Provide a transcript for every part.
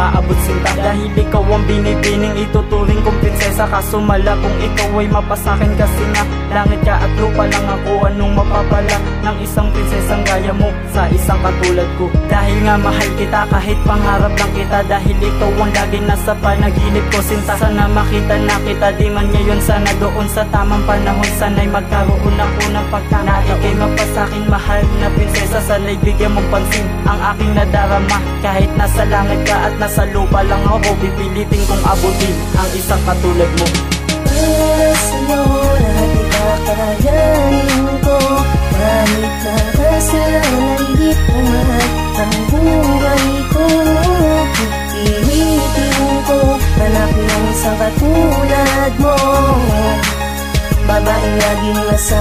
maabot sinta. Dahil ikaw ang binibining ituturing kong prinsesa. Kaso mala kung ikaw ay mapasakin, kasi nga langit ka at lupa lang ako. Anong mapapala ng isang prinsesang gaya mo sa isang katulad ko? Dahil nga mahal kita kahit pangarap lang kita. Dahil ikaw ang laging nasa panaginip ko sinta. Sana makita na kita, di man ngayon, sana doon sa tamang panahon. Sana'y magkaroon ako ng pagkakataon na ika'y mapasakin, mahal na prinsesa. Sana'y bigyan mong pansin ang aking nadarama. Kahit nasa langit ka at nasa lupa lang ako, pipilitin kong abutin ang isang katulad mo. Para sa'yo lahat ikakayanin ko. Kahit na kasalanan di ko mahal ang buhay ko. Pipilitin ko hanapin ang isang katulad mo. Babaeng laging nasa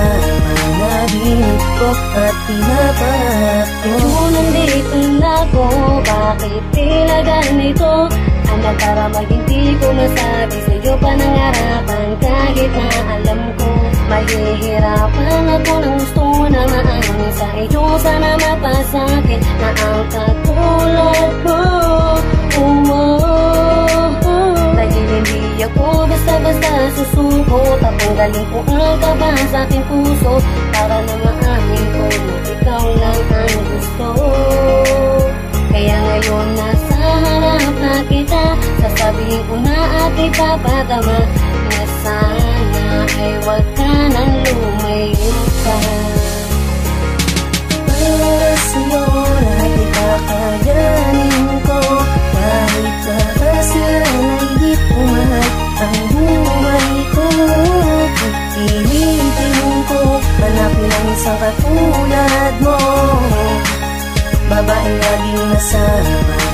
panaginip ko at pinapangarap ko. Kung nandito na ako, bakit tila ganito? Ang nagkaramag hindi ko masabi sa'yo panangarapan. Kahit na alam ko mahihirapan ako ng gusto na maangin sa iyo. Sana mapasakin na ang katulad mo. Dahil hindi ako basta-basta susuko. Tatanggalin ko ang kaba sa aking puso para na maamin ko na ikaw lang ang gusto. Kaya ngayon nasa harap na kita, sasabihin ko na at ipapatama na sana ay wag ka nang lumayo pa. Para sa'yo lahat ikakayanin ko. Kahit na kasalanan di ko mahal ang buhay ko. Pipilitin ko hanapin ang isang katulad mo. Babaeng laging nasa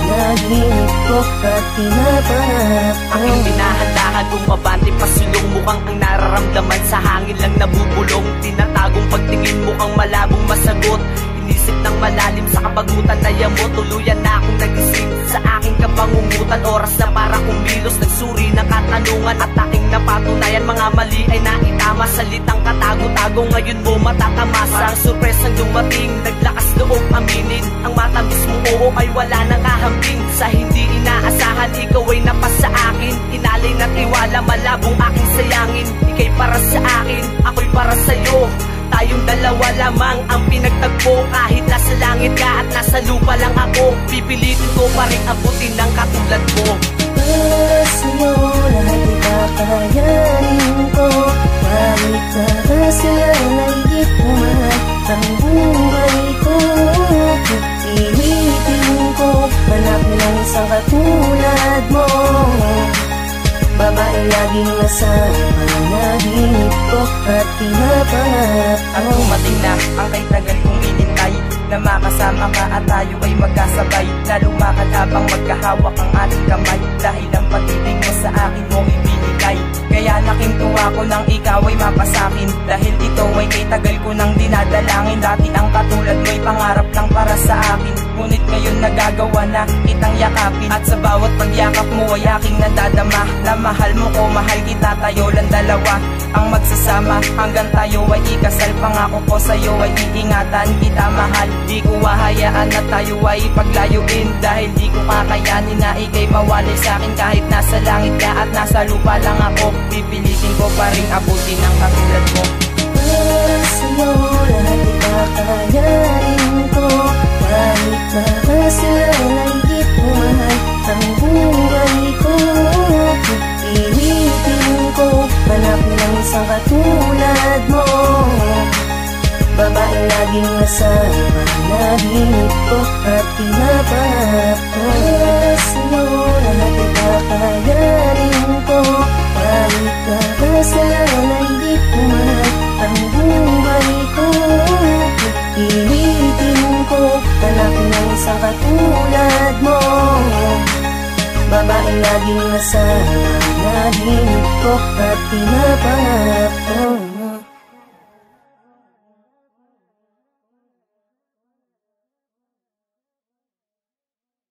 panaginip ko at pinapangarap ko. Aking binahandahan kung mabati pasilong, mukhang ang nararamdaman sa hangin lang nabubulong. Tinatagong pagtingin mo ang malabong masagot. Inisip ng malalim sa kabagutan na yamo. Tuluyan na akong nagising sa aking kapangungutan. Oras na para kumilos, nagsuri ng katanungan at aking napatunayan. Mga mali ay naitama, salitang katago-tago ngayon mo matatamasa. Ang surpresang dumating, naglakas loob aminin. Ang matamis mo oo ay wala nang kahambing. Sa hindi inaasahan, ikaw ay napasa akin. Inalay na tiwala, malabong aking sayangin. Ika'y para sa akin, ako'y para sa'yo. Tayong dalawa lamang ang pinagtagpo. Kahit nasa langit ka at nasa lupa lang ako, pipilitin ko pa rin abutin ng katulad mo. Para sa'yo lahat ikakayanin ko. Kahit na kasalanan di ko mahal ang buhay ko. Pipilitin ko hanapin ang isang katulad mo. Babaeng laging nasa panaginip ko at pinapangarap ko. At dumating na ang kay tagal kong inintay, na makasama ka at tayo ay magkasabay. Na lumakad habang magkahawak ang ating kamay. Dahil ang pag-ibig mo sa akin mo ibinigay. Kaya nakintuwa ko nang ikaw ay mapasakin. Dahil ito ay kay tagal ko nang dinadalangin. Dati ang katulad mo'y pangarap lang para sa akin. Ngunit ngayon nagagawa na kitang yakapin. At sa bawat pagyakap mo ay aking nadadama na mahal mo ko, mahal kita, tayo lang dalawa ang magsasama hanggang tayo ay ikasal. Pangako ko sa'yo ay iingatan kita mahal. Di ko hahayaan na tayo ay paglayuin. Dahil di ko kakayanin na ika'y mawalay sa'kin. Kahit nasa langit ka at nasa lupa lang ako, pipilitin ko pa rin abutin ang katulad mo. Para sa'yo lahat ikakayanin ko. Kahit na kasalanan di ko mahal ang buhay ko. Pipilitin ko hanapin ang isang katulad mo. Babaeng laging nasa panaginip ko at pinapangarap ko. Para sa'yo lahat ikakayanin ko. Kahit na kasalanan di ko mahal ang buhay ko. Pipilitin ko hanapin ang isang katulad mo. Babaeng laging nasa panaginip ko at pinapangarap